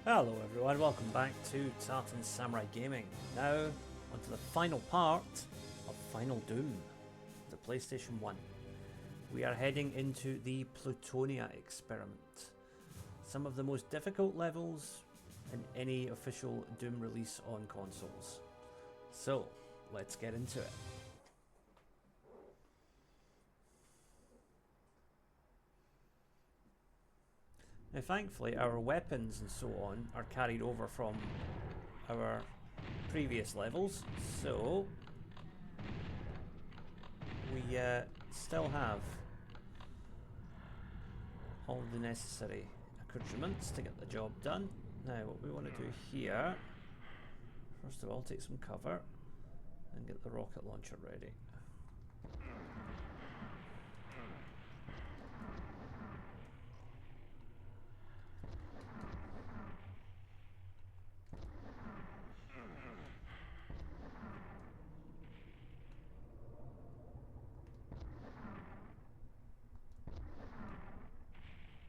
Hello everyone, welcome back to Tartan Samurai Gaming. Now, onto the final part of Final Doom, the PlayStation 1. We are heading into the Plutonia experiment. Some of the most difficult levels in any official Doom release on consoles. So, let's get into it. Now thankfully our weapons and so on are carried over from our previous levels, so we still have all the necessary accoutrements to get the job done. Now what we want to do here, first of all, take some cover and get the rocket launcher ready.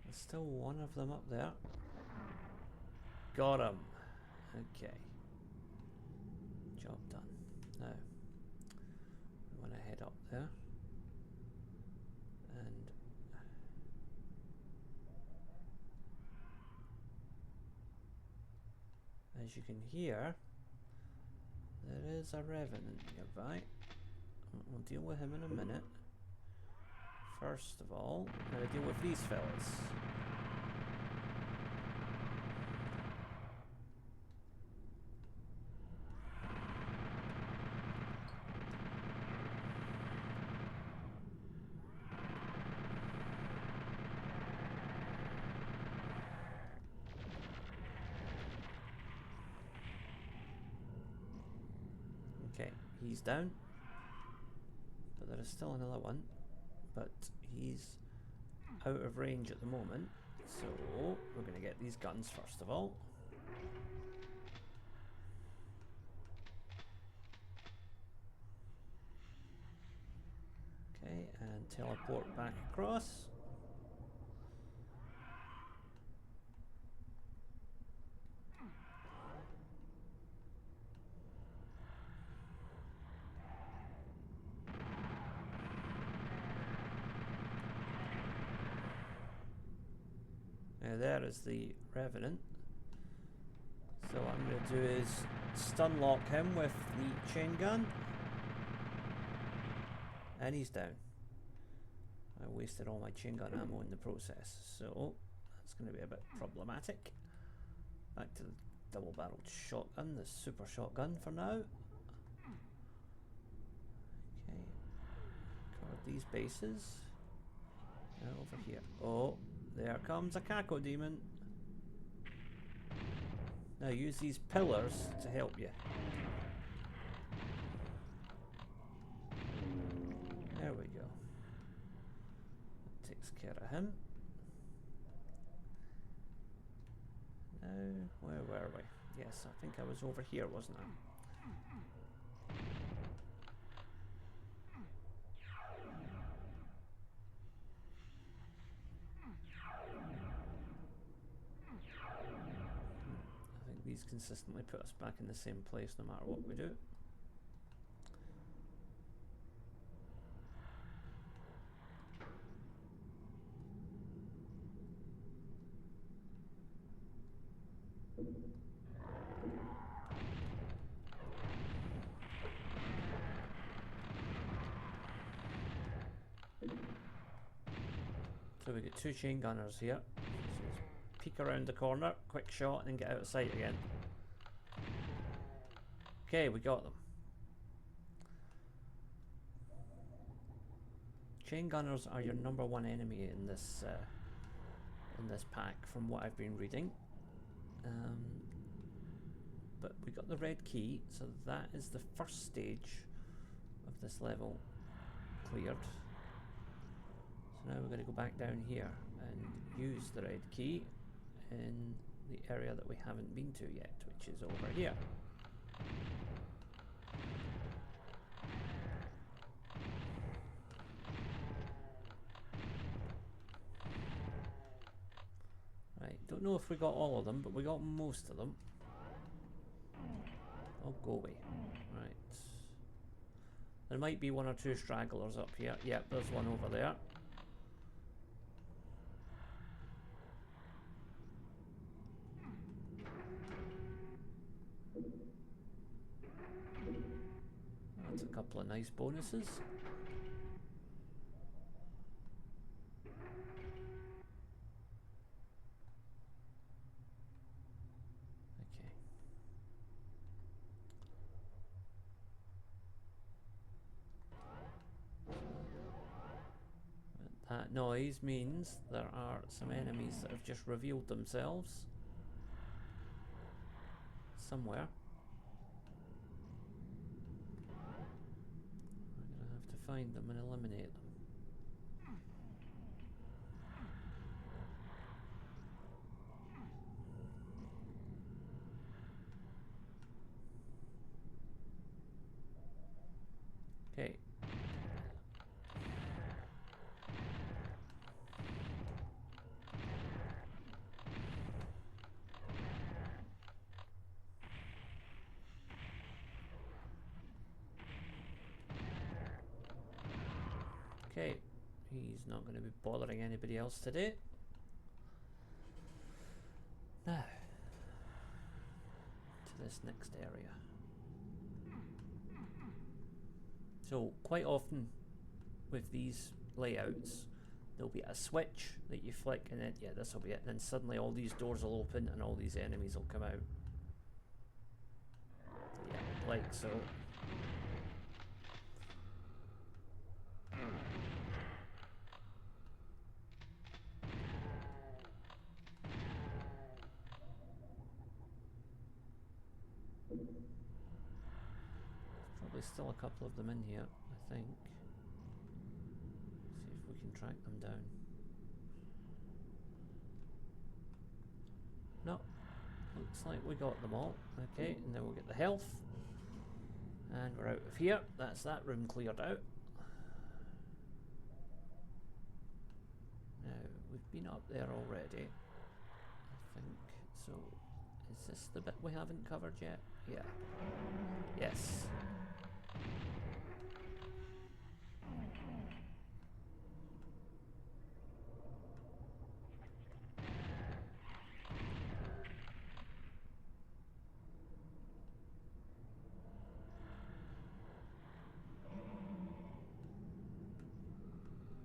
There's still one of them up there. Got him. Okay. Job done. Now, we want to head up there. And as you can hear, there is a revenant nearby. We'll deal with him in a minute. First of all, I'm going to deal with these fellas. Okay, he's down. But there is still another one. But he's out of range at the moment. So we're going to get these guns first of all. Okay, and teleport back across. Now there is the Revenant. So what I'm going to do is stun lock him with the chain gun. And he's down. I wasted all my chain gun ammo in the process, so that's going to be a bit problematic. Back to the double barreled shotgun, the super shotgun for now. Okay, cover these bases. Now over here. Oh, there comes a Kako demon. Now use these pillars to help you. There we go. That takes care of him. Now, where were we? Yes, I think I was over here, wasn't I? I think these consistently put us back in the same place no matter what we do. So we get two chain gunners here. So let's peek around the corner, quick shot, and then get out of sight again. Okay, we got them. Chain gunners are your number one enemy in this pack, from what I've been reading. But we got the red key, so that is the first stage of this level cleared. So now we're going to go back down here and use the red key in the area that we haven't been to yet, which is over here. don't know if we got all of them, but we got most of them. Oh, go away. Right. There might be one or two stragglers up here. Yep, there's one over there. That's a couple of nice bonuses. That noise means there are some enemies that have just revealed themselves somewhere. We're going to have to find them and eliminate them. Okay. Okay, he's not going to be bothering anybody else today. Now, to this next area. So, quite often with these layouts, there'll be a switch that you flick and then, yeah, this will be it. And then suddenly all these doors will open and all these enemies will come out. Yeah, like so. Probably still a couple of them in here, I think. See if we can track them down. No, looks like we got them all. Okay, and then we'll get the health. And we're out of here. That's that room cleared out. Now, we've been up there already, I think. So, is this the bit we haven't covered yet? Yeah. Yes.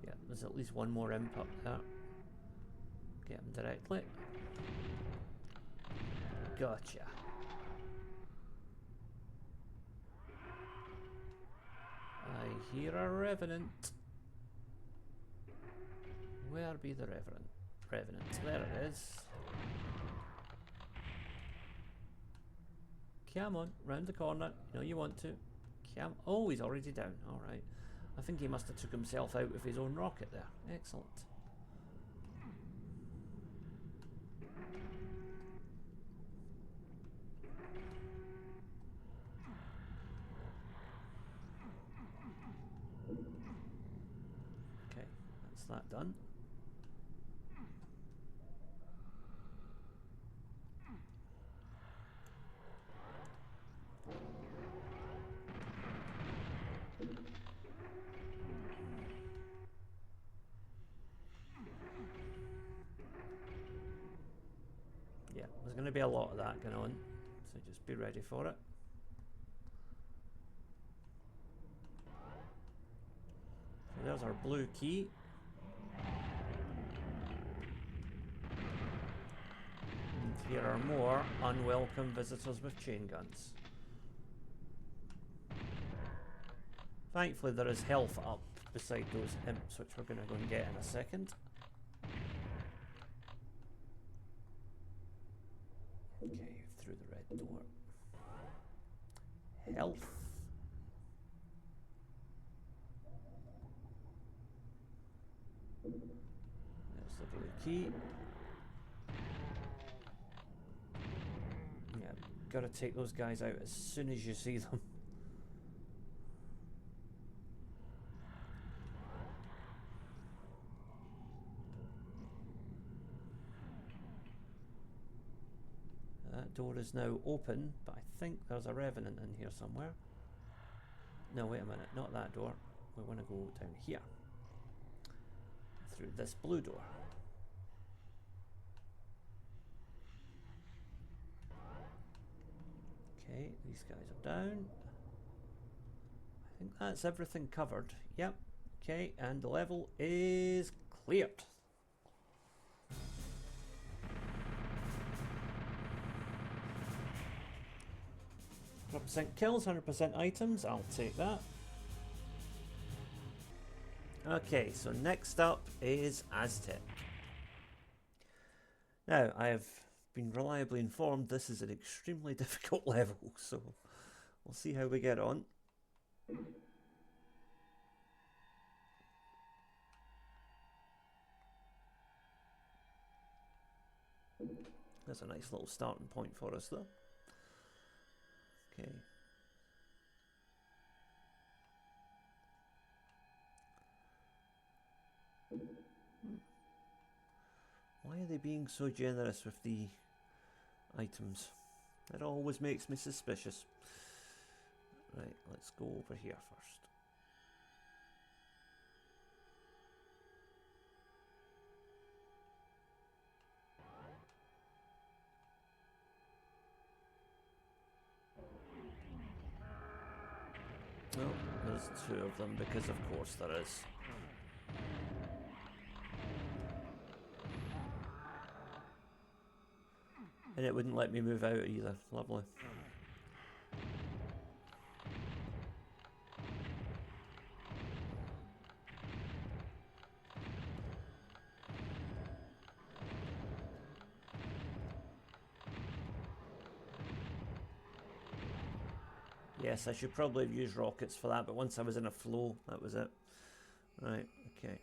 Yeah, there's at least one more imp up there. Get him directly. Gotcha. I hear a revenant. Where be the revenant? There it is. Come on, round the corner. You know you want to. Come. Oh, he's already down. All right. I think he must have took himself out with his own rocket there. Excellent. Okay, that's that done. Yeah, there's going to be a lot of that going on, so just be ready for it. So there's our blue key. And here are more unwelcome visitors with chain guns. Thankfully there is health up beside those imps, which we're going to go and get in a second. Okay, through the red door. Health. There's the blue key. Yeah, gotta take those guys out as soon as you see them. That door is now open, but I think there's a revenant in here somewhere. No, wait a minute, not that door. We want to go down here. Through this blue door. Okay, these guys are down. I think that's everything covered. Yep. Okay, and the level is cleared. 100% kills, 100% items. I'll take that. Okay, so next up is Aztec. Now, I have been reliably informed this is an extremely difficult level, so we'll see how we get on. That's a nice little starting point for us, though. Okay. Why are they being so generous with the items? That always makes me suspicious. Right, let's go over here first. Oh, there's two of them, because of course there is. And it wouldn't let me move out either. Lovely. Yes, I should probably have used rockets for that, but once I was in a flow, that was it. Right, okay.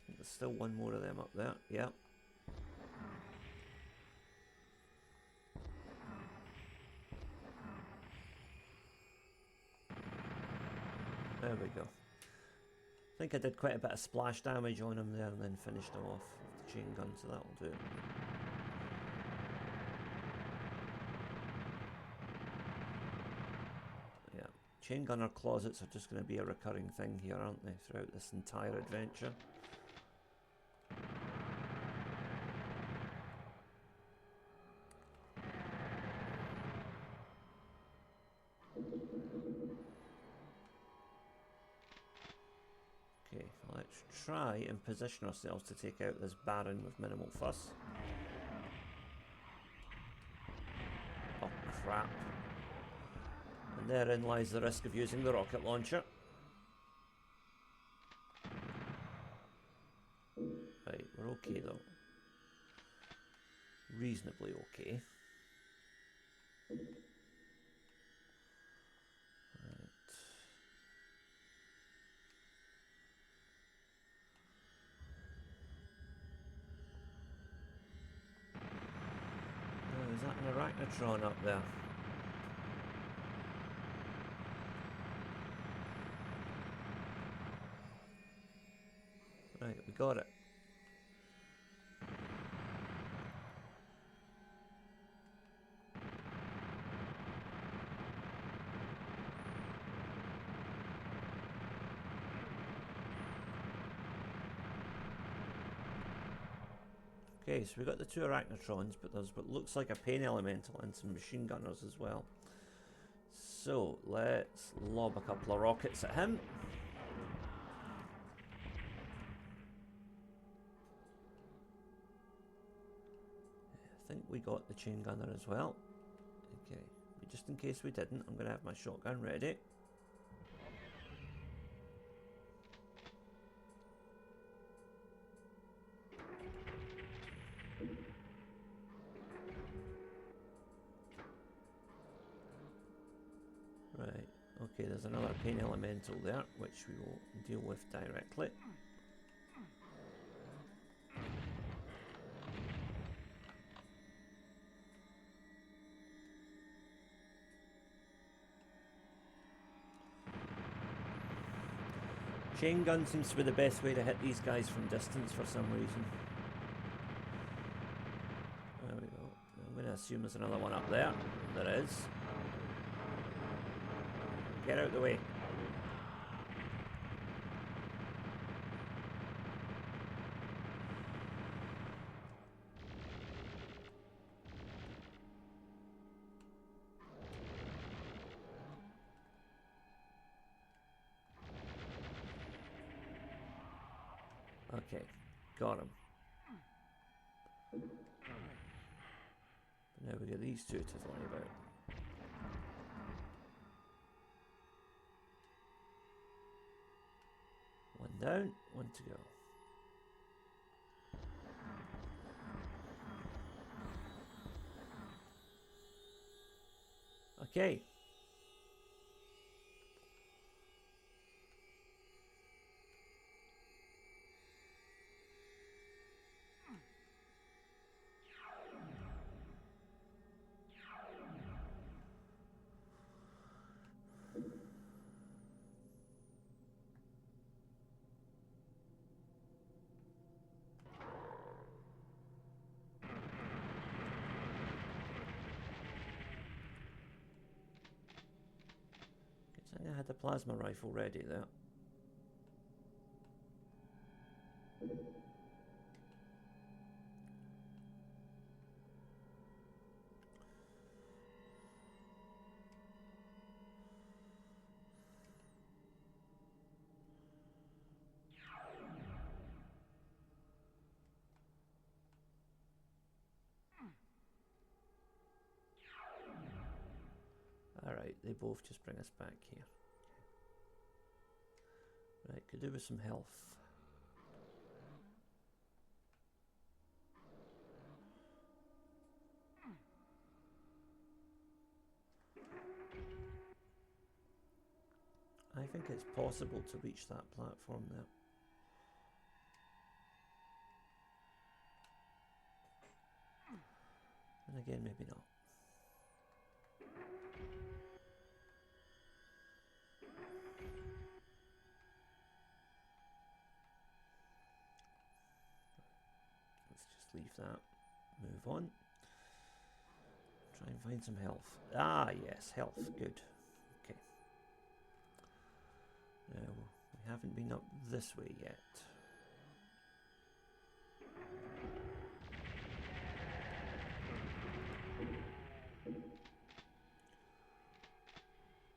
There's still one more of them up there. Yep. There we go. I think I did quite a bit of splash damage on him there and then finished him off with the chain gun, so that'll do it. Yeah, chain gunner closets are just going to be a recurring thing here, aren't they, throughout this entire adventure. Okay, let's try and position ourselves to take out this Baron with minimal fuss. Oh crap. And therein lies the risk of using the rocket launcher. Right, we're okay though. Reasonably okay. Is that an arachnotron up there? Right, we got it. Okay, so we got the two arachnotrons, but there's what looks like a pain elemental and some machine gunners as well. So let's lob a couple of rockets at him. I think we got the chain gunner as well. Okay, but just in case we didn't, I'm going to have my shotgun ready. Right, okay, there's another pain elemental there, which we will deal with directly. Chain gun seems to be the best way to hit these guys from distance for some reason. There we go. I'm going to assume there's another one up there. There is. Get out of the way. Okay, got him. Now we get these two to worry about. One down, one to go. Okay. I had the plasma rifle ready there. Alright, they both just bring us back here. Right, could do with some health. I think it's possible to reach that platform there. And again, maybe not. Let's just leave that. Move on. Try and find some health. Ah, yes, health. Good. Okay. Now, we haven't been up this way yet.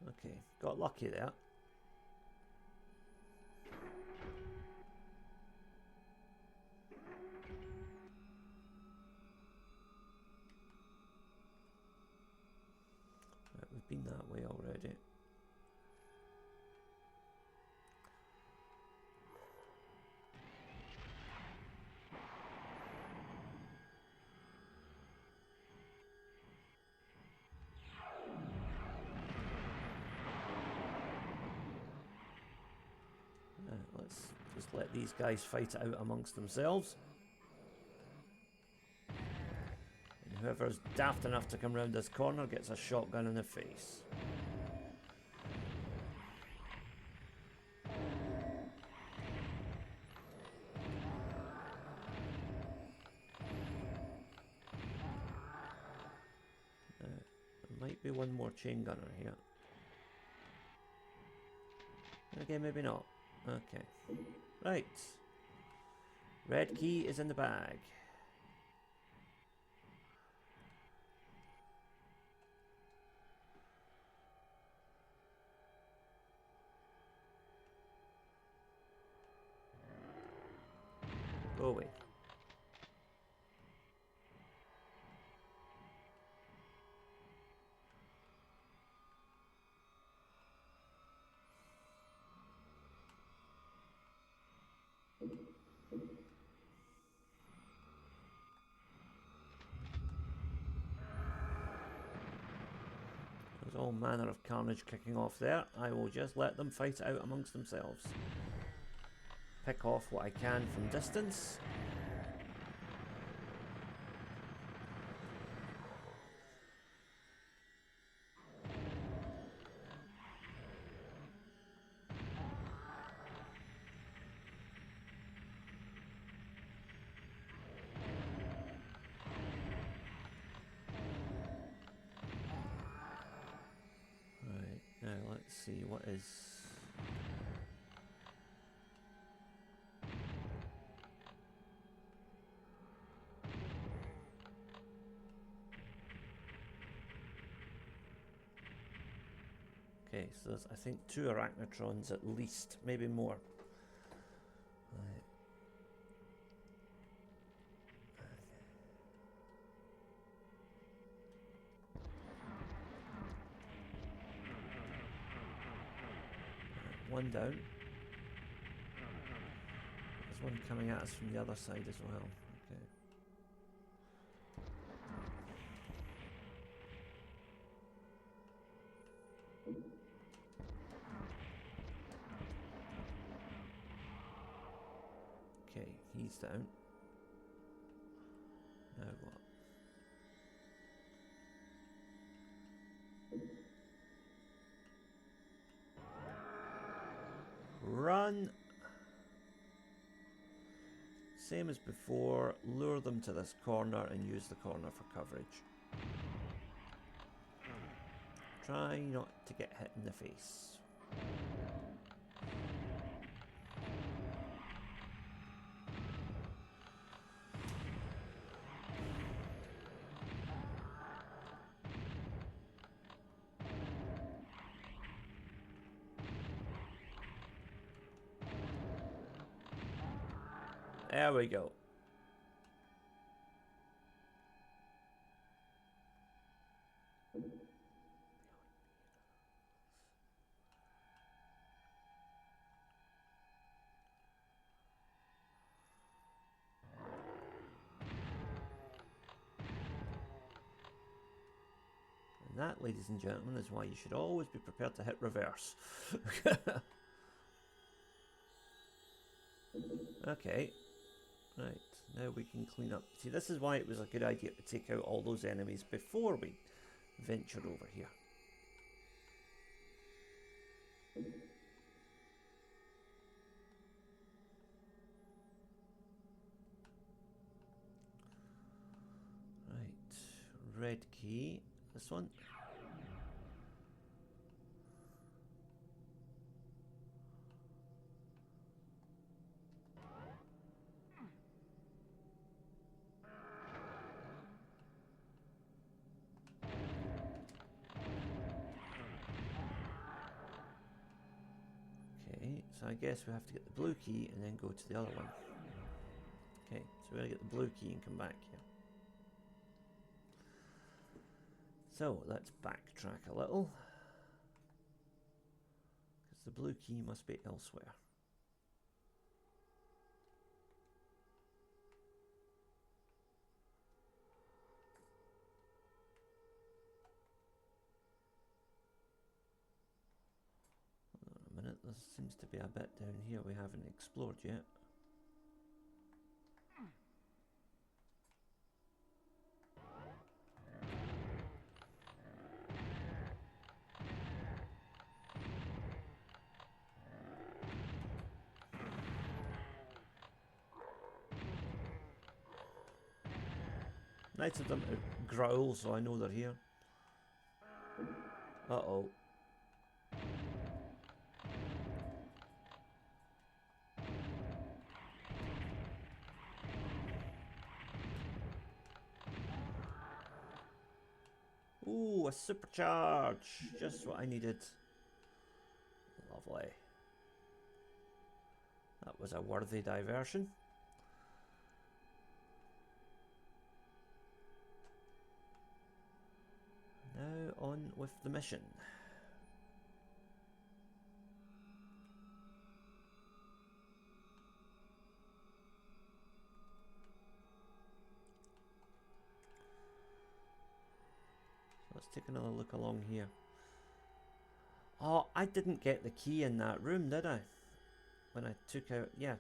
Okay, got lucky there. Right, we've been that way already. Let's just let these guys fight it out amongst themselves. And whoever's daft enough to come round this corner gets a shotgun in the face. There might be one more chain gunner here. Okay, maybe not. Okay. Right. Red key is in the bag. Go away. There's all manner of carnage kicking off there. I will just let them fight it out amongst themselves. Pick off what I can from distance. see what is. Okay, so there's, I think, 2 arachnotrons at least, maybe more. Right. One down. There's one coming at us from the other side as well. Okay. Okay, he's down. Now what? Run! Same as before, lure them to this corner and use the corner for coverage. Try not to get hit in the face. There we go. And that, ladies and gentlemen, is why you should always be prepared to hit reverse. Okay. Right, now we can clean up. See, this is why it was a good idea to take out all those enemies before we ventured over here. Right, red key. This one. Okay, so I guess we have to get the blue key and then go to the other one. Okay, so we're going to get the blue key and come back here. So let's backtrack a little, because the blue key must be elsewhere. Hold on a minute, there seems to be a bit down here we haven't explored yet. Nice of them to growl so I know they're here. Uh-oh. Ooh, a supercharge! Just what I needed. Lovely. That was a worthy diversion. Now on with the mission. So let's take another look along here. Oh, I didn't get the key in that room, did I? When I took out, yeah,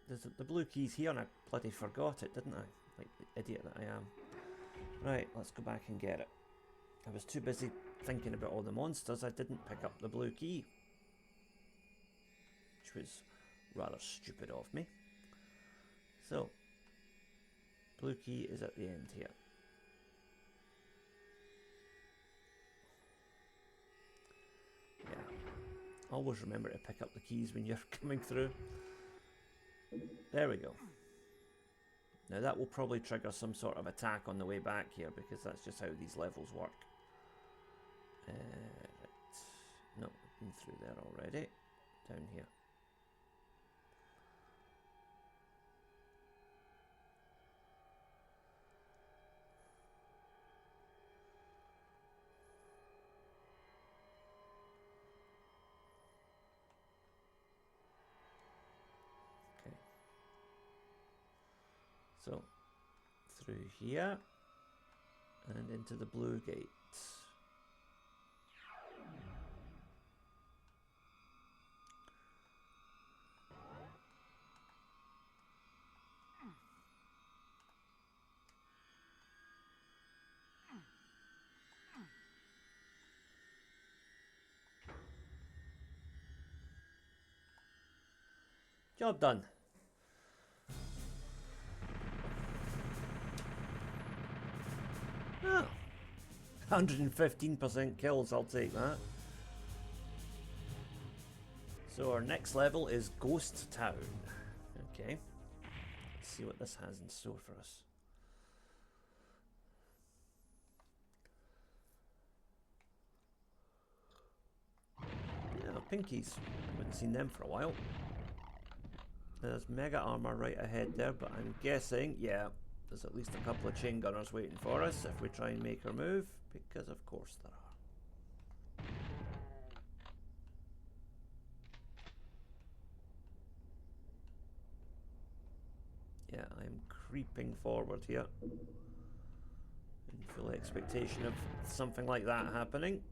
the blue key's here and I bloody forgot it, didn't I? Like the idiot that I am. Right, let's go back and get it. I was too busy thinking about all the monsters, I didn't pick up the blue key. Which was rather stupid of me. So, blue key is at the end here. Yeah. Always remember to pick up the keys when you're coming through. There we go. Now that will probably trigger some sort of attack on the way back here, because that's just how these levels work. Right. No, I've been through there already. Down here. Okay. So, through here and into the blue gate. Job done. Oh, 115% kills, I'll take that. So our next level is Ghost Town. Okay, let's see what this has in store for us. Yeah, pinkies. Haven't seen them for a while. There's mega armor right ahead there, but I'm guessing, yeah, there's at least a couple of chain gunners waiting for us if we try and make our move, because of course there are. Yeah, I'm creeping forward here in full expectation of something like that happening.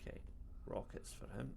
Okay, rockets for him.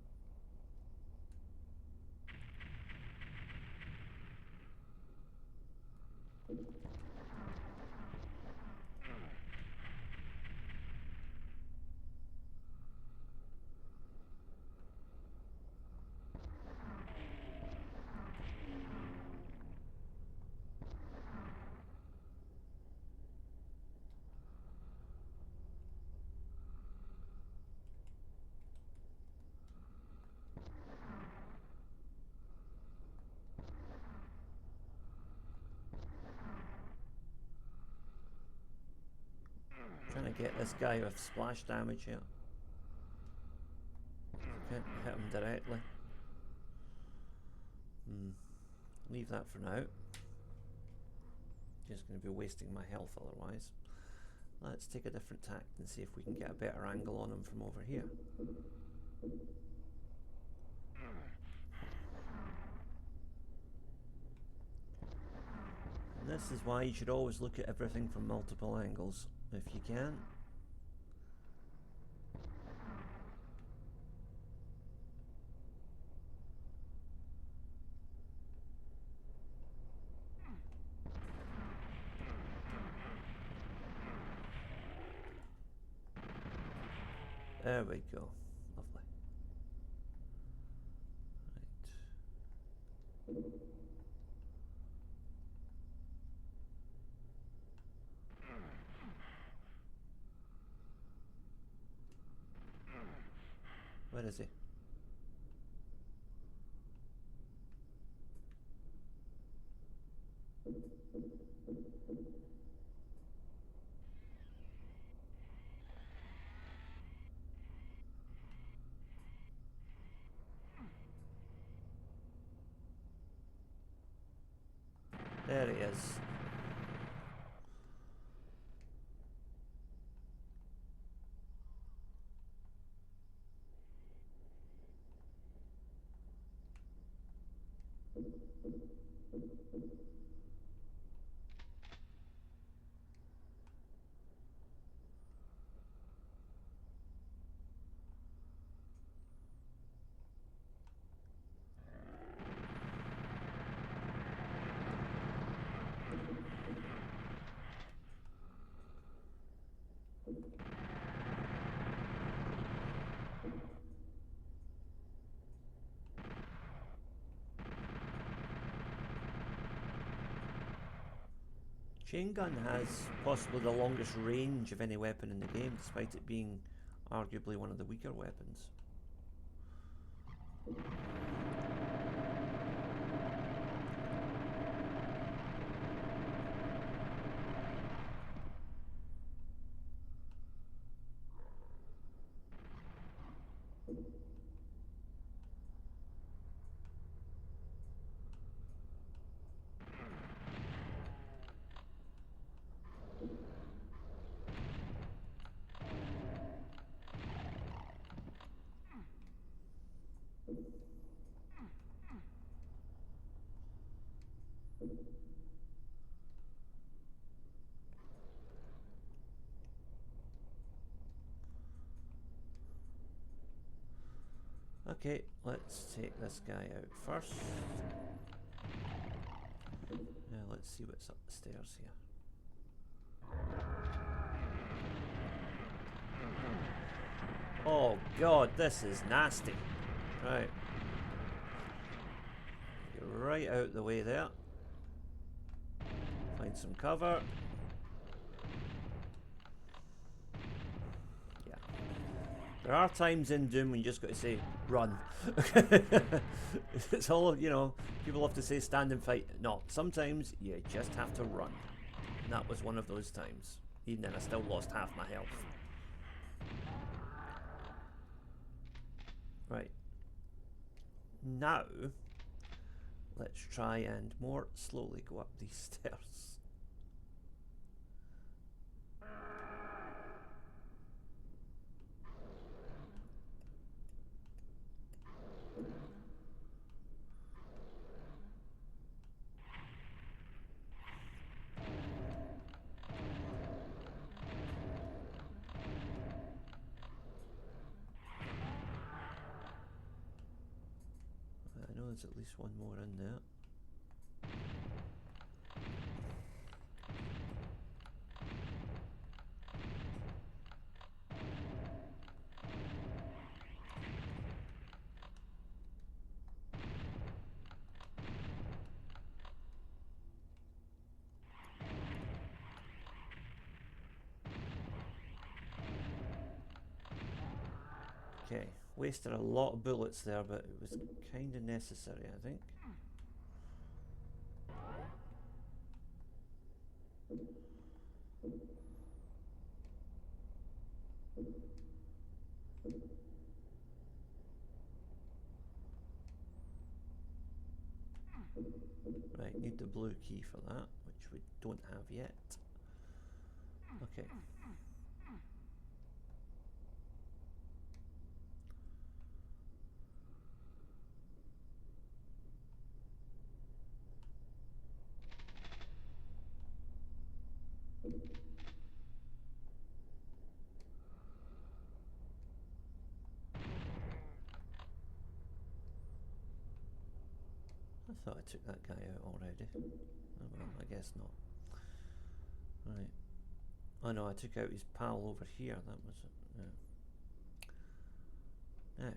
Trying to get this guy with splash damage here. Can't hit him directly. Leave that for now. Just going to be wasting my health otherwise. Let's take a different tact and see if we can get a better angle on him from over here. And this is why you should always look at everything from multiple angles, if you can. There we go. Lovely. Right. Where is he? There he is. Chain gun has possibly the longest range of any weapon in the game, despite it being arguably one of the weaker weapons. Okay, let's take this guy out first. Now let's see what's up the stairs here. Oh god, this is nasty. Right. Get right out the way there. Find some cover. Yeah. There are times in Doom when you just got to say, run. It's all, you know, people have to say stand and fight. No, sometimes you just have to run. And that was one of those times. Even then I still lost half my health. Right. Now, let's try and more slowly go up these stairs. I know there's at least one more in there. Okay, wasted a lot of bullets there, but it was kind of necessary, I think. Right, need the blue key for that, which we don't have yet. Okay. I thought I took that guy out already. Oh well, I guess not. Right. Oh no, I took out his pal over here. That was it. Yeah. Now,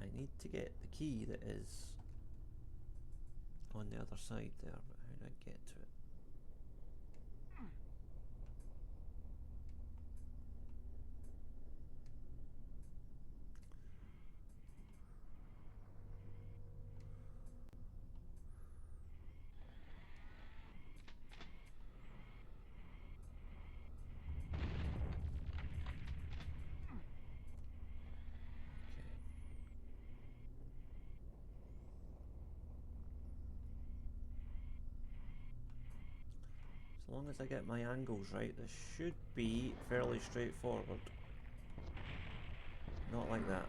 I need to get the key that is on the other side there, but how do I get to it? As long as I get my angles right, this should be fairly straightforward. Not like that.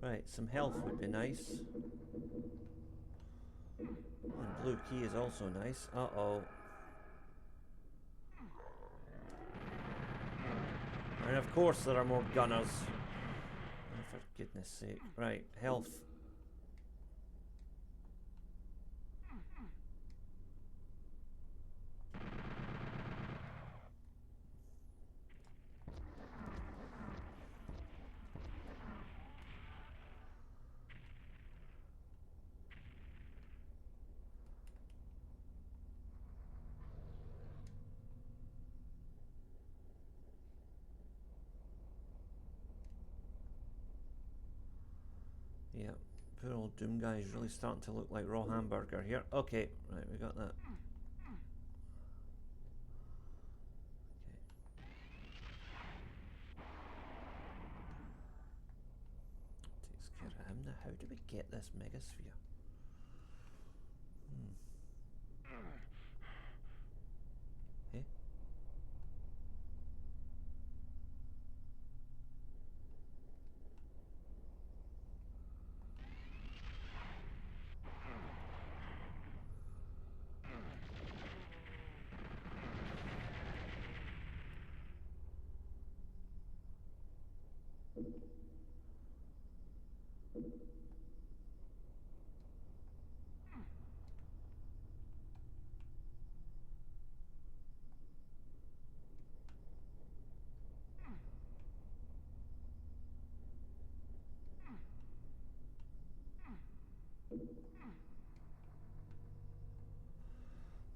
Right, some health would be nice. And blue key is also nice. Uh-oh. And of course there are more gunners. Oh, for goodness sake. Right, health. Yeah, poor old Doom guy is really starting to look like raw hamburger here. Okay, right, we got that. Takes care of him now. How do we get this megasphere? Eh?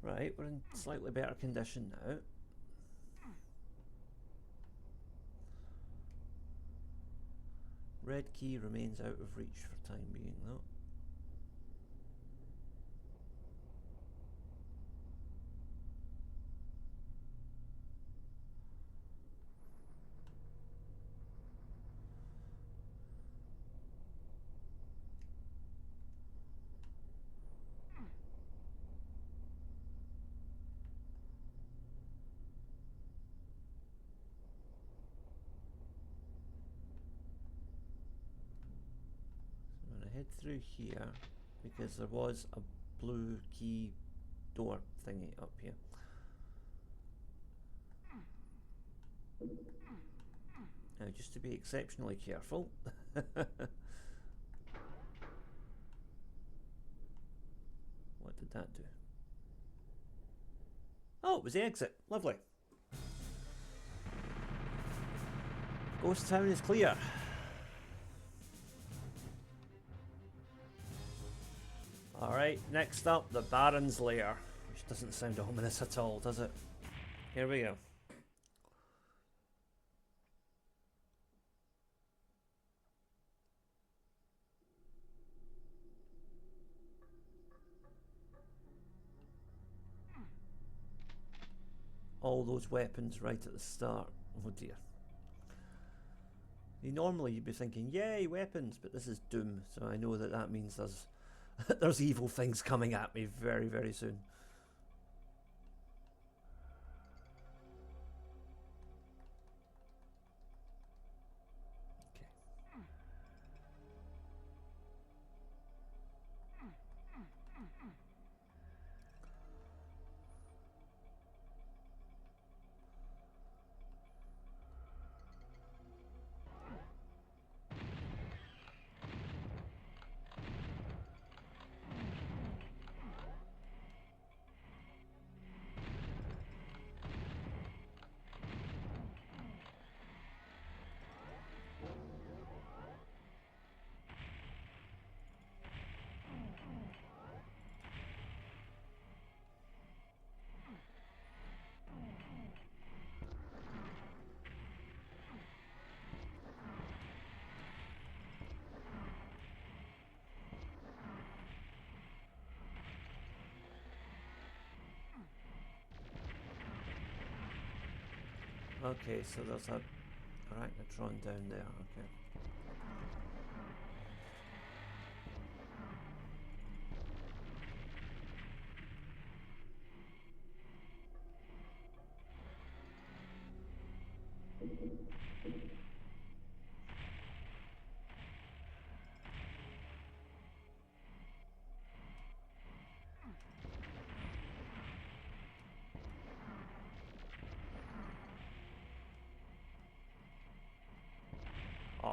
Right, we're in slightly better condition now. Red key remains out of reach for time being though. I'm going to head through here because there was a blue key door thingy up here. Now, just to be exceptionally careful. What did that do? Oh, it was the exit. Lovely. Ghost Town is clear. Alright, next up, the Baron's Lair. Which doesn't sound ominous at all, does it? Here we go. All those weapons right at the start. Oh dear. Normally you'd be thinking, yay, weapons, but this is Doom, so I know that that means there's there's evil things coming at me very, very soon. Okay, so there's a arachnotron down there, okay.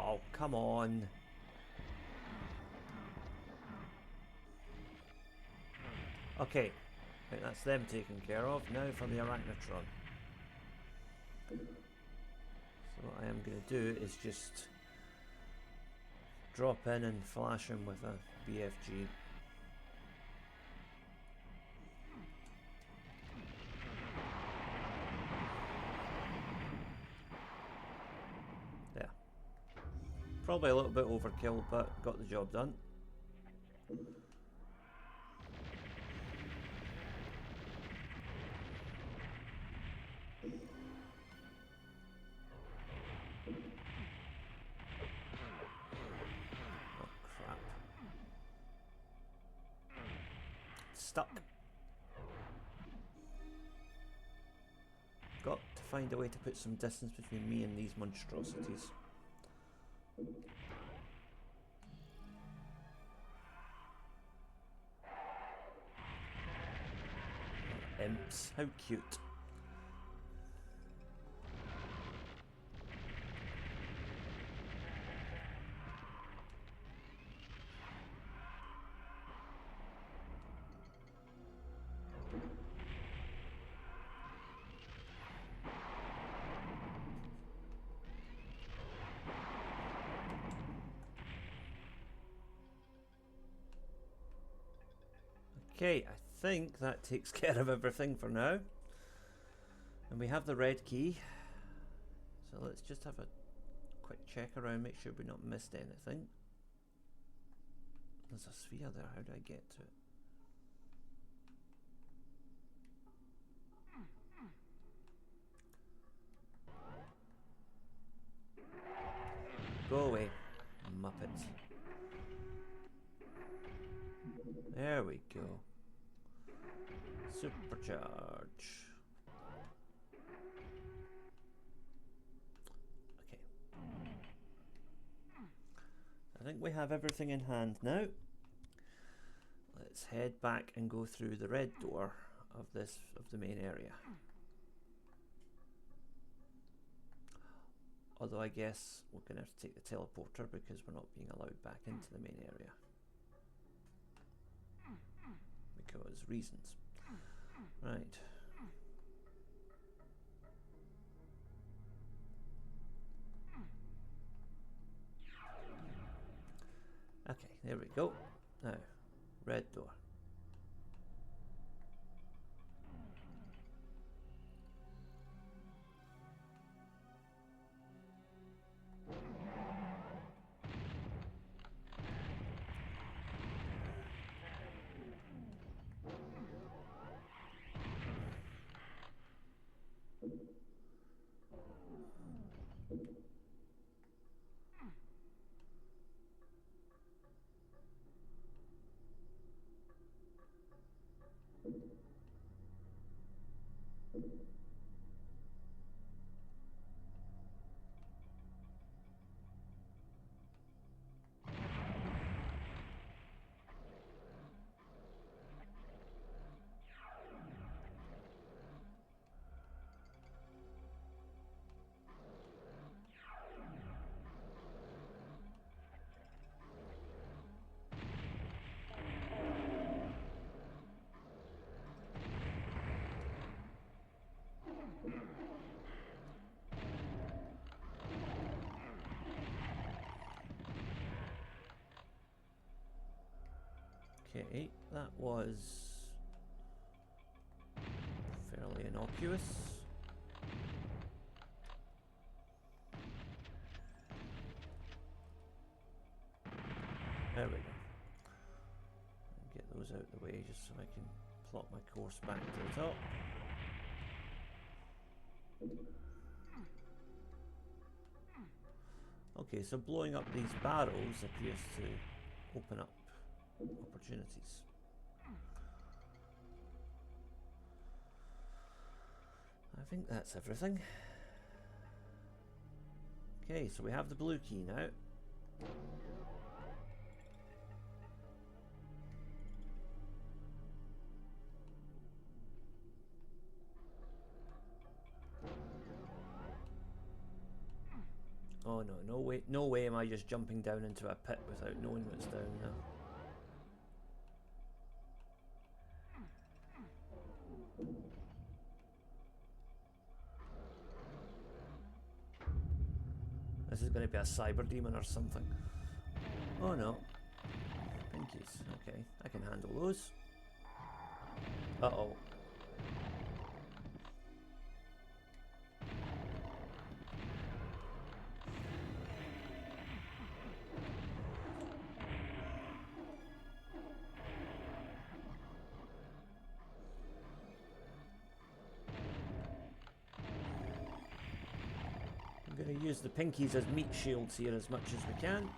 Oh, come on. Okay, right, that's them taken care of. Now for the Arachnotron. So what I am going to do is just drop in and flash him with a BFG. There. Probably a little bit overkill, but got the job done. Stuck. Got to find a way to put some distance between me and these monstrosities. Imps, how cute. Okay, I think that takes care of everything for now. And we have the red key. So let's just have a quick check around, make sure we've not missed anything. There's a sphere there, how do I get to it? Go away, Muppet. There we go. Supercharge. Okay. I think we have everything in hand now. Let's head back and go through the red door of the main area. Although I guess we're going to have to take the teleporter because we're not being allowed back into the main area. Because reasons. Right. Okay, there we go. Now, red door. Okay, that was fairly innocuous. There we go. Get those out of the way just so I can plot my course back to the top. Okay, so blowing up these barrels appears to open up opportunities. I think that's everything. Okay, so we have the blue key now. Oh no, no way, no way am I just jumping down into a pit without knowing what's down there. This is going to be a cyber demon or something. Oh no. Pinkies. Okay, I can handle those. Uh-oh. I'm going to use the pinkies as meat shields here as much as we can.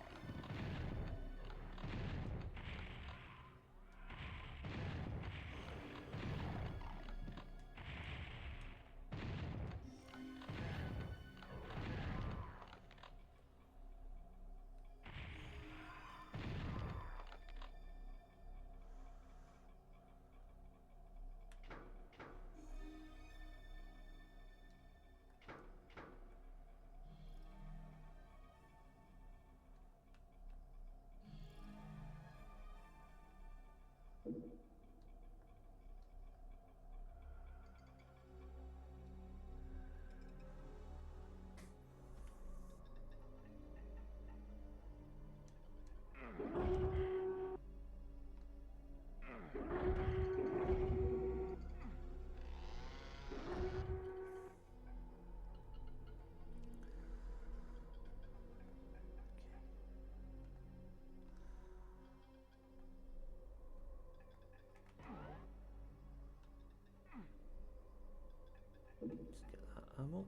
Just get that ammo.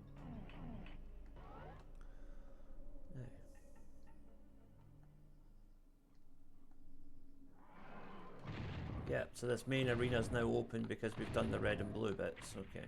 Now. Yep, so this main arena is now open because we've done the red and blue bits, okay.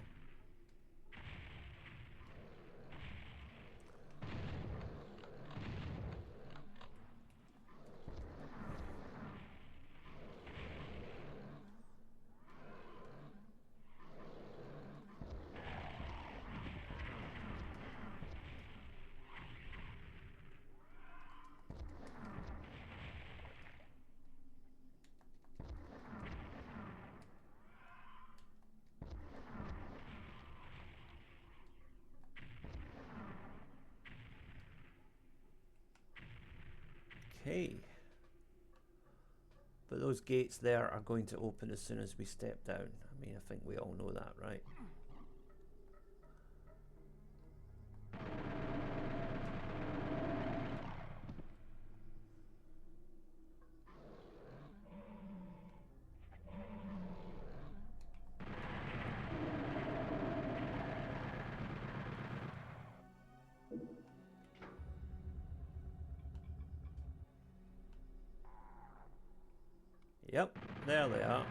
Okay. But those gates there are going to open as soon as we step down. I mean, I think we all know that, right? Yep, there they are.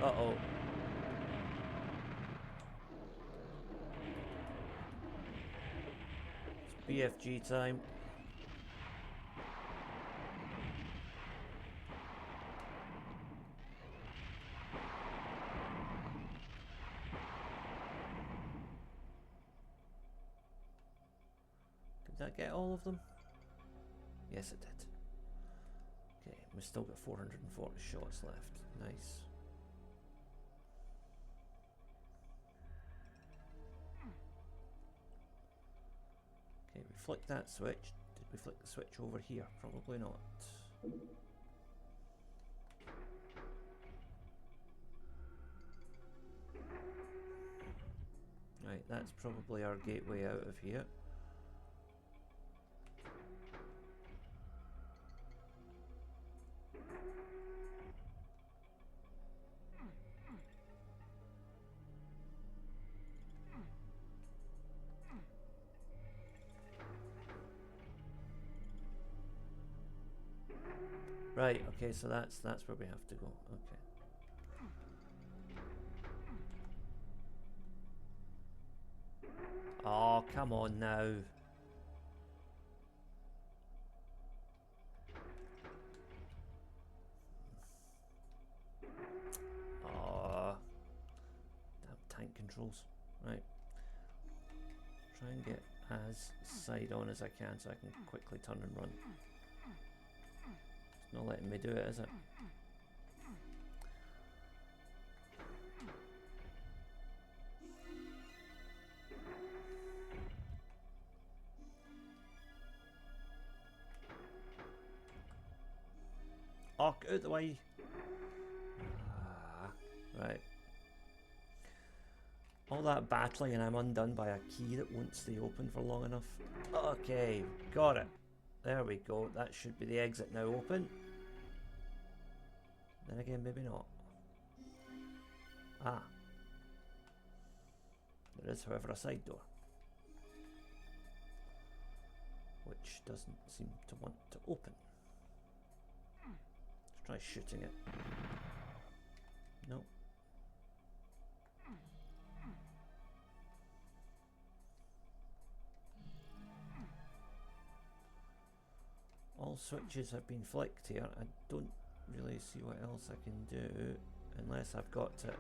Uh-oh. It's BFG time. Did that get all of them? Yes, it did. Okay, we've still got 440 shots left. Nice. Okay, we flicked that switch. Did we flick the switch over here? Probably not. Right, that's probably our gateway out of here. Right, okay, so that's where we have to go. Okay. Oh, come on now. Oh, damn tank controls. Right. Try and get as side on as I can so I can quickly turn and run. It's not letting me do it, is it? Oh, get out the way. Ah, right. All that battling and I'm undone by a key that won't stay open for long enough. Okay, got it. There we go. That should be the exit now open. Then again, maybe not. Ah. There is, however, a side door. Which doesn't seem to want to open. Let's try shooting it. No. All switches have been flicked here. I don't really see what else I can do unless I've got to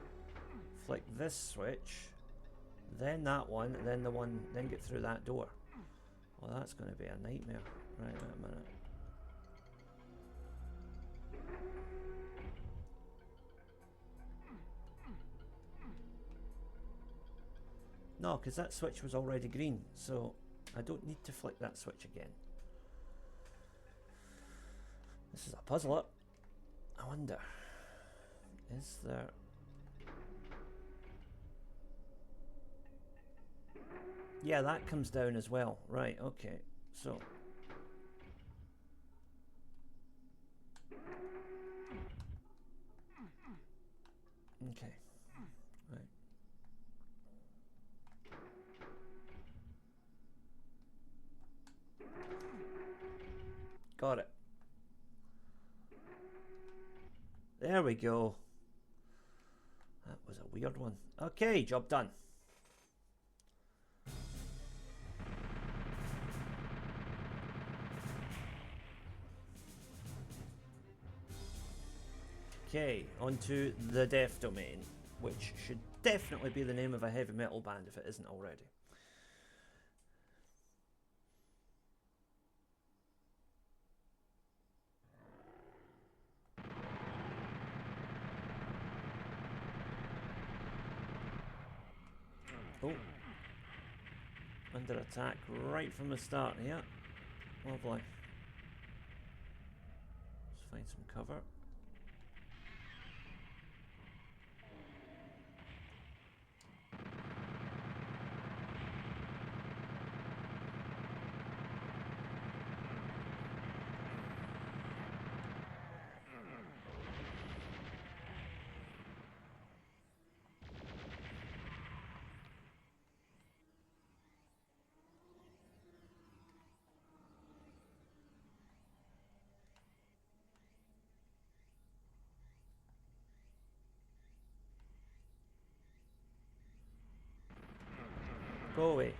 flick this switch, then that one, then the one, then get through that door. Well, that's going to be a nightmare. Right, wait a minute. No, because that switch was already green, so I don't need to flick that switch again. This is a puzzle. I wonder, is there... Yeah, that comes down as well. Right, okay. So... Okay. Right. Got it. There we go. That was a weird one. Okay, job done. Okay, onto the Death Domain, which should definitely be the name of a heavy metal band if it isn't already. Oh. Under attack right from the start here. Lovely. Let's find some cover. Go away.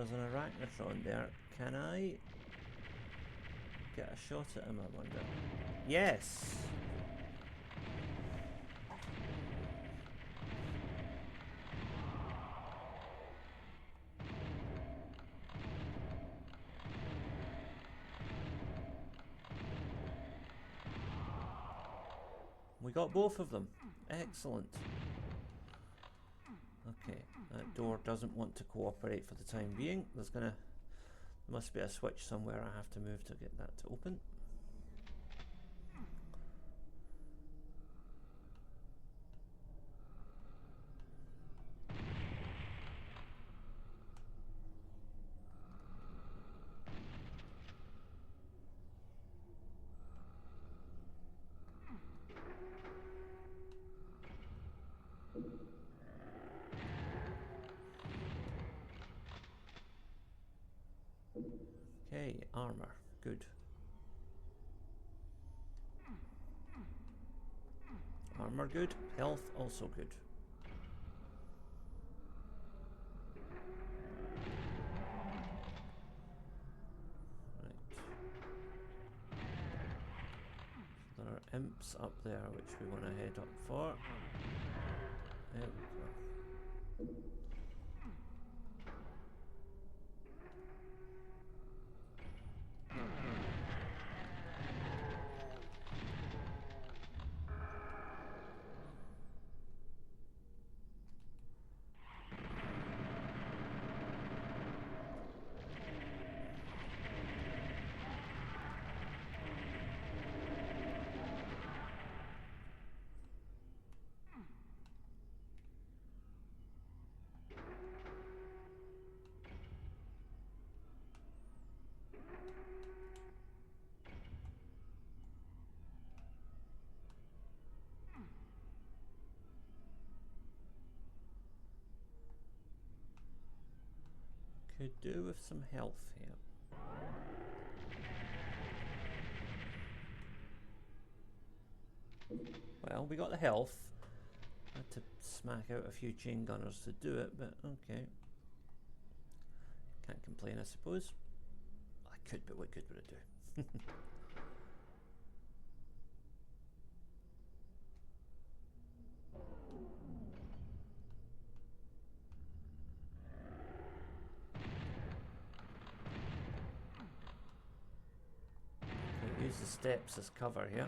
there's an arachnotron there. Can I get a shot at him, I wonder? Yes! We got both of them. Excellent. Okay, that door doesn't want to cooperate for the time being. There must be a switch somewhere I have to move to get that to open. Okay, armor. Good. Armor good. Health also good. Right. There are imps up there which we want to head up for. There we go. Could do with some health here. Well, we got the health. Had to smack out a few chain gunners to do it, but okay. Can't complain, I suppose. I could, but what good would it do? Use the steps as cover here.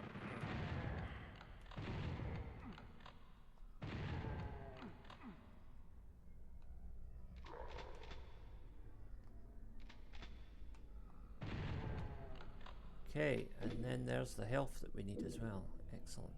Okay, and then there's the health that we need as well. Excellent.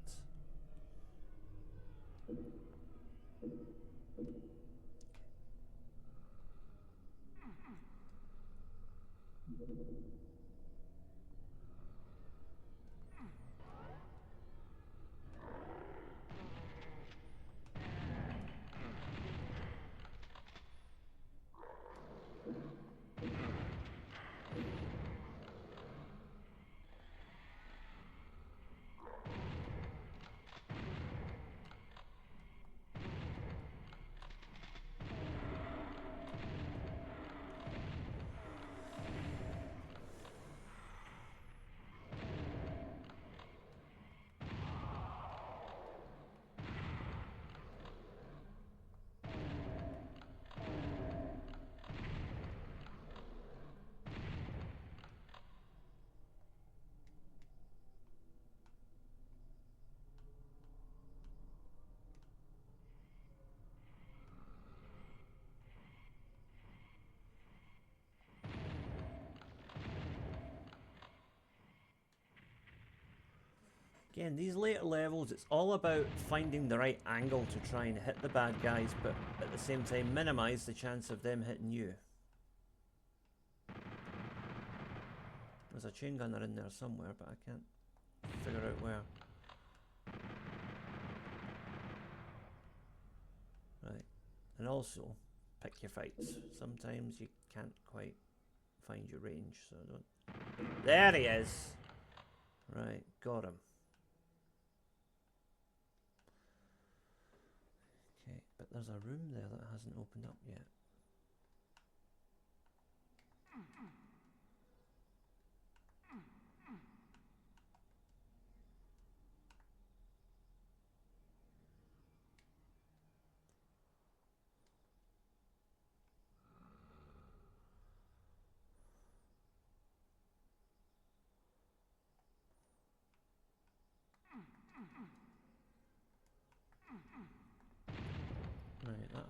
Again, these later levels, it's all about finding the right angle to try and hit the bad guys, but at the same time minimize the chance of them hitting you. There's a chain gunner in there somewhere, but I can't figure out where. Right. And also, pick your fights. Sometimes you can't quite find your range, so don't... There he is! Right, got him. Okay, but there's a room there that hasn't opened up yet.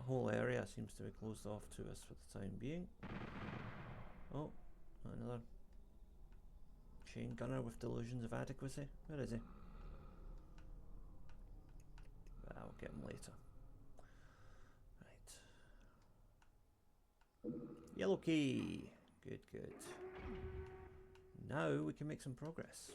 whole area seems to be closed off to us for the time being. Oh, another chain gunner with delusions of adequacy. Where is he? I'll get him later. Right. Yellow key. Good, good. Now we can make some progress.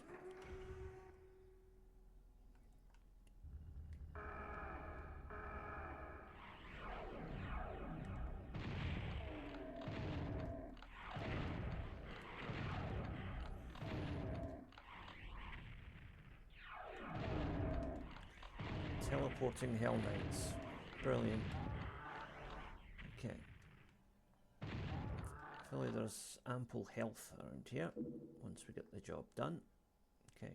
Teleporting Hell Knights. Brilliant. Okay. Hopefully there's ample health around here once we get the job done. Okay.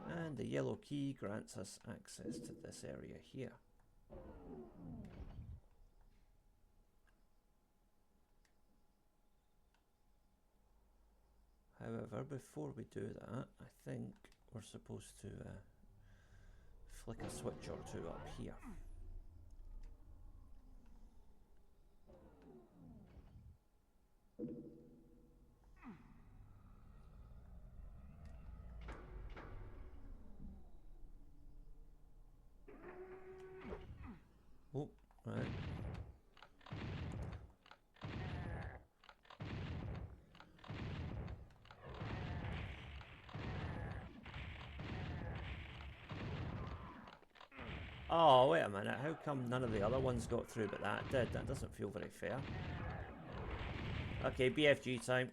And the yellow key grants us access to this area here. However, before we do that, I think we're supposed to flick a switch or two up here. Oh, right. Oh, wait a minute. How come none of the other ones got through but that did? That doesn't feel very fair. Okay, BFG time.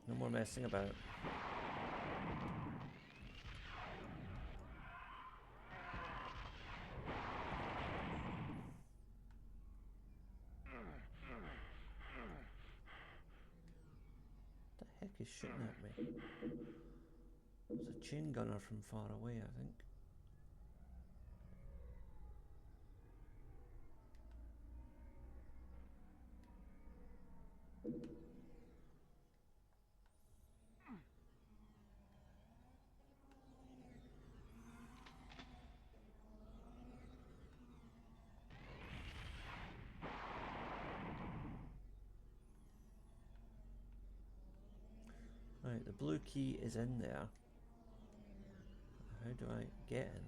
No more messing about. What the heck is shooting at me? It's a chain gunner from far away, I think. Right, the blue key is in there. How do I get in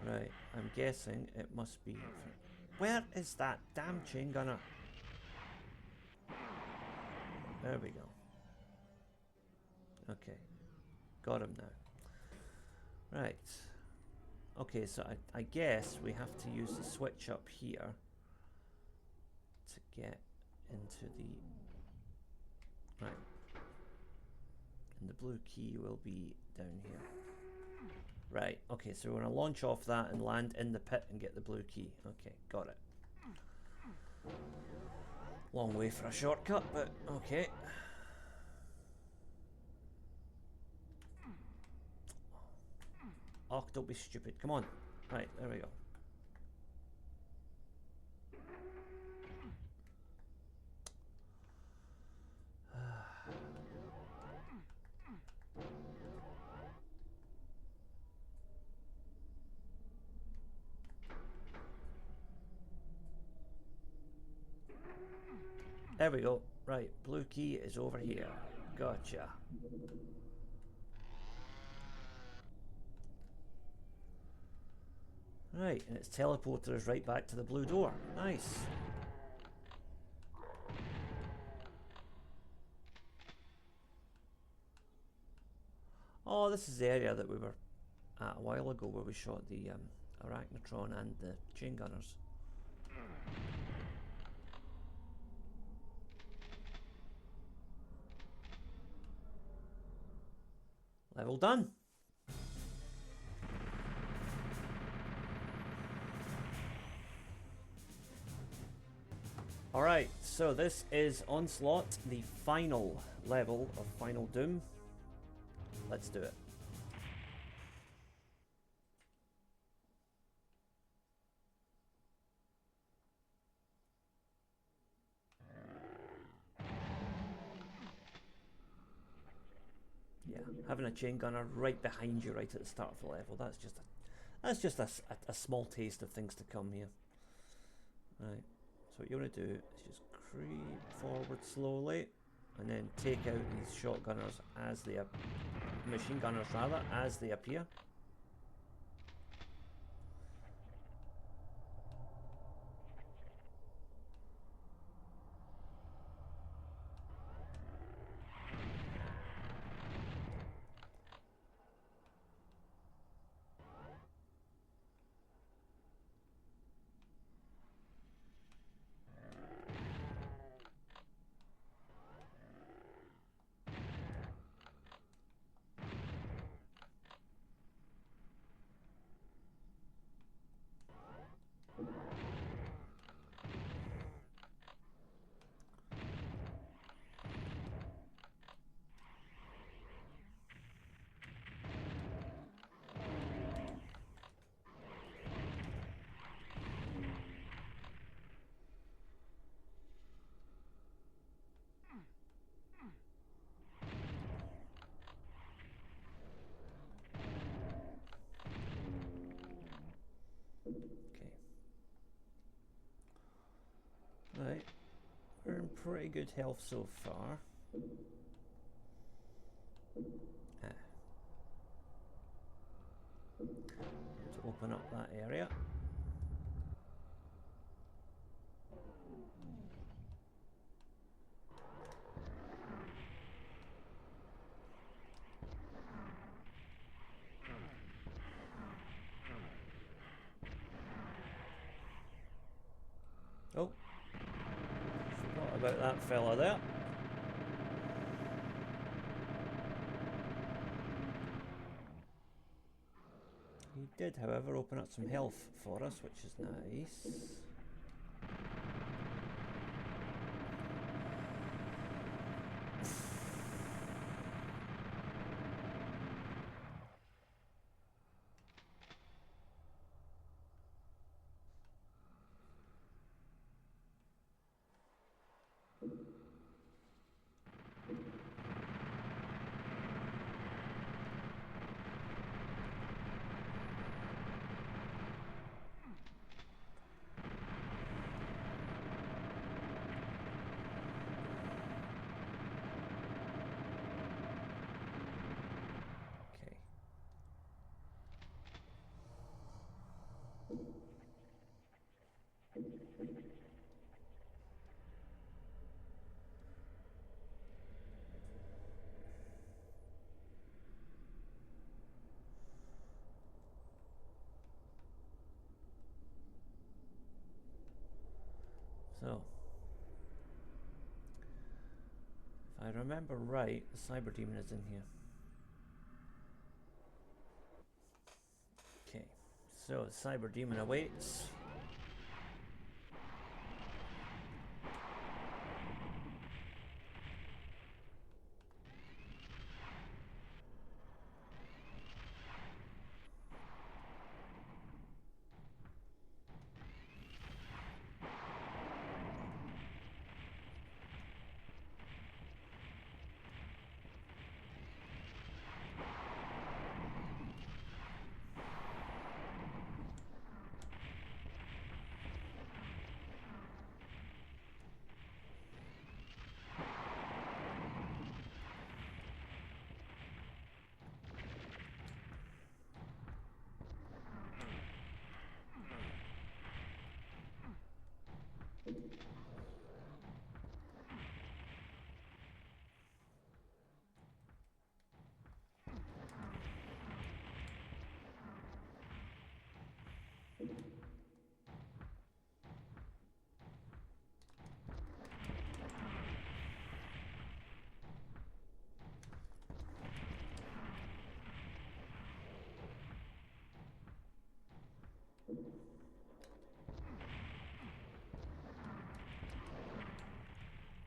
there? Right, I'm guessing it must be... Where is that damn chain gunner? There we go. Okay, got him now. Right. Okay, so I guess we have to use the switch up here to get into the... Right. And the blue key will be down here. Right, okay, so we're going to launch off that and land in the pit and get the blue key. Okay, got it. Long way for a shortcut, but okay. Oh, don't be stupid. Come on. Right, there we go. There we go. Right, blue key is over here. Gotcha. Right, and it's teleported us right back to the blue door. Nice. Oh, this is the area that we were at a while ago where we shot the Arachnotron and the chain gunners. Level done. Alright, so this is Onslaught, the final level of Final Doom. Let's do it. having a chain gunner right behind you right at the start of the level. That's just a small taste of things to come here. Right. So what you want to do is just creep forward slowly, and then take out these shotgunners as they machine gunners rather, as they appear. Right, we're in pretty good health so far. To open up that area. Oh, forgot about that fella there. He did, however, open up some health for us, which is nice. So, if I remember right, the Cyber Demon is in here. Okay, so the Cyber Demon awaits.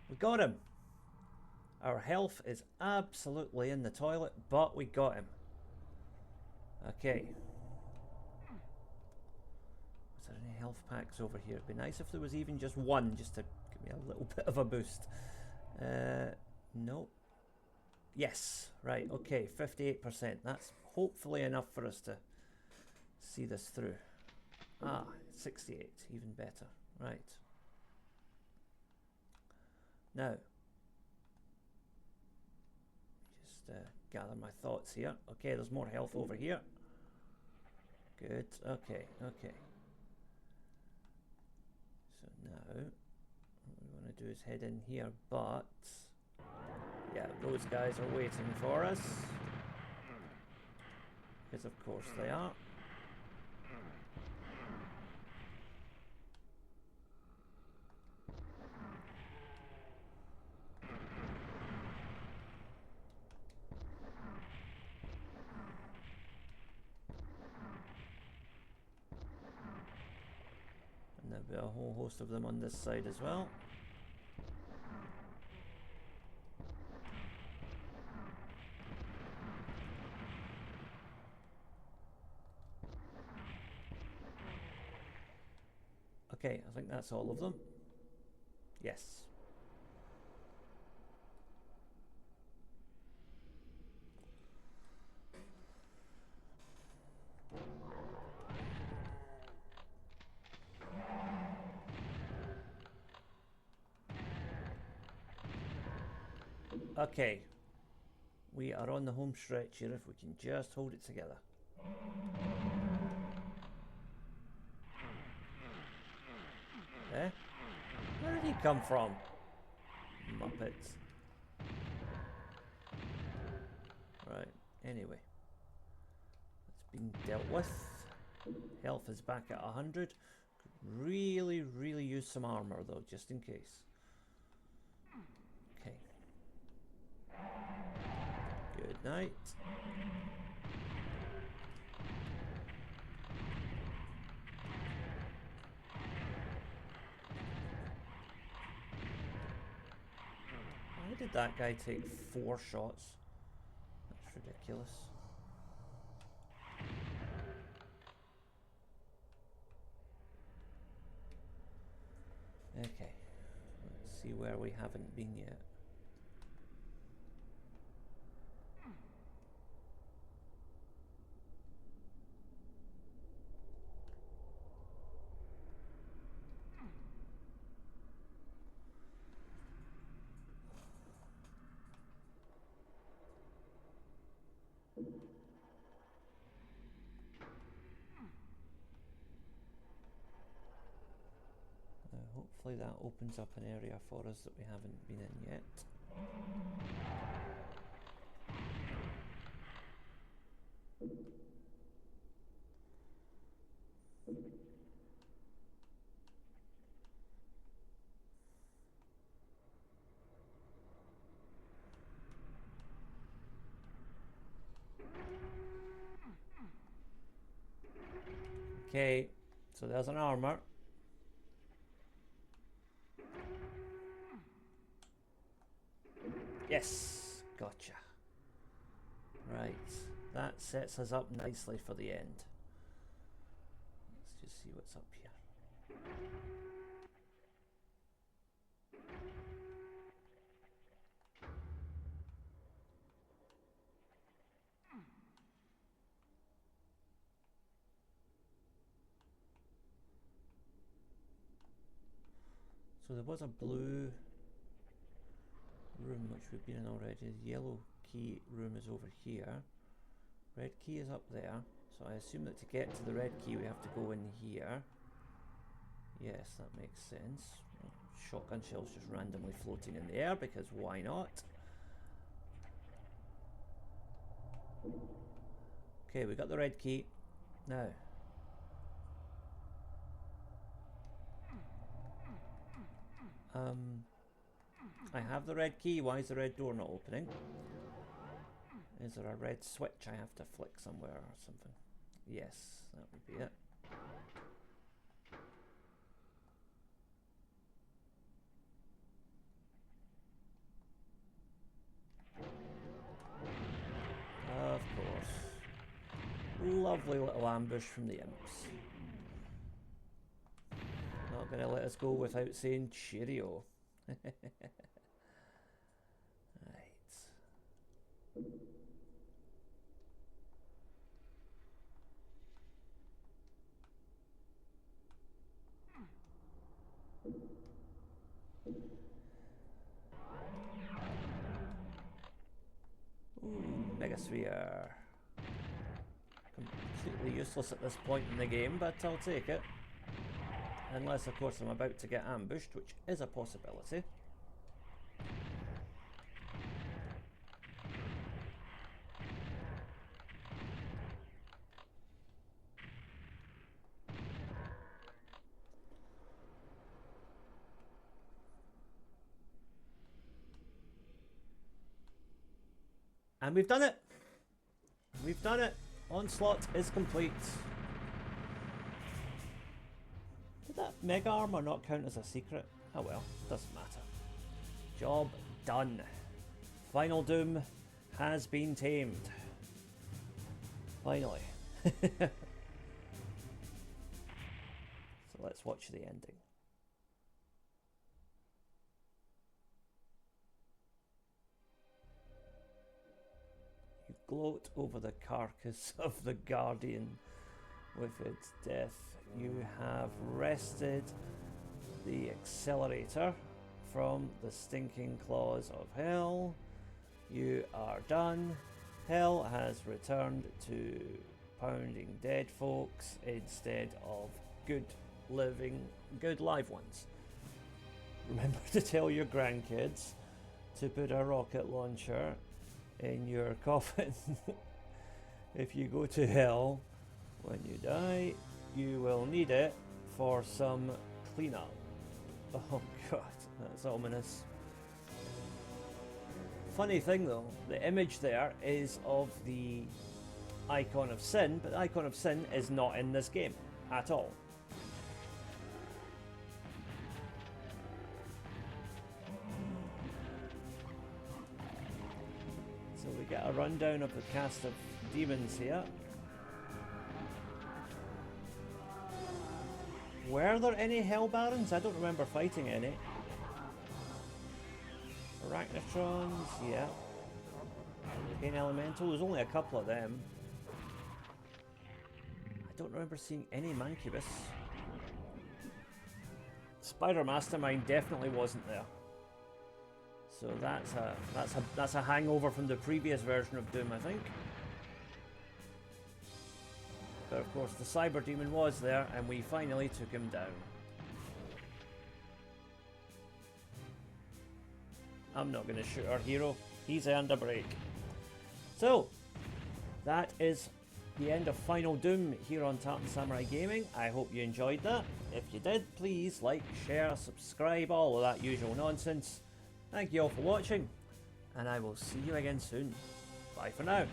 We got him. Our health is absolutely in the toilet, but we got him. Okay. Was there any health packs over here? It'd be nice if there was even just one, just to give me a little bit of a boost. Nope. Yes, right, okay, 58%. That's hopefully enough for us to see this through. Ah, 68, even better. Right. Now, just gather my thoughts here. Okay, there's more health over here. Good, okay, okay. So now, what we want to do is head in here, but yeah, those guys are waiting for us. Because of course they are. And there'll be a whole host of them on this side as well. Okay, I think that's all of them. Yes. Okay. We are on the home stretch here if we can just hold it together. Eh? Where did he come from? Muppets. Right, anyway. It's been dealt with. Health is back at 100. Could really use some armor though, just in case. Okay. Good night. Why did that guy take 4 shots? That's ridiculous. Okay, let's see where we haven't been yet. Hopefully that opens up an area for us that we haven't been in yet. Okay, so there's an armor. Yes, gotcha. Right, that sets us up nicely for the end. Let's just see what's up here. So there was a blue room which we've been in already. The yellow key room is over here. Red key is up there. So I assume that to get to the red key we have to go in here. Yes, that makes sense. Shotgun shells just randomly floating in the air because why not? Okay, we got the red key. Now. I have the red key. Why is the red door not opening? Is there a red switch I have to flick somewhere or something? Yes, that would be it. Of course. Lovely little ambush from the imps. Not going to let us go without saying cheerio. Right. guess we are completely useless at this point in the game, but I'll take it. Unless, of course, I'm about to get ambushed, which is a possibility. And we've done it! We've done it! Onslaught is complete. Did that mega armor not count as a secret? Oh well, doesn't matter. Job done. Final Doom has been tamed. Finally. So let's watch the ending. You gloat over the carcass of the Guardian with its death. You have wrested the accelerator from the stinking claws of hell. You are done. Hell has returned to pounding dead folks instead of good live ones. Remember to tell your grandkids to put a rocket launcher in your coffin. If you go to hell when you die, you will need it for some cleanup. Oh god, that's ominous. Funny thing though, the image there is of the icon of sin, but the icon of sin is not in this game at all. So we get a rundown of the cast of demons here. Were there any Hell Barons? I don't remember fighting any. Arachnotrons, yeah. Pain Elemental, there's only a couple of them. I don't remember seeing any Mancubus. Spider Mastermind definitely wasn't there. So that's a hangover from the previous version of Doom, I think. But of course the Cyber Demon was there and we finally took him down. I'm not going to shoot our hero. He's earned a break. So, that is the end of Final Doom here on Tartan Samurai Gaming. I hope you enjoyed that. If you did, please like, share, subscribe, all of that usual nonsense. Thank you all for watching, and I will see you again soon. Bye for now.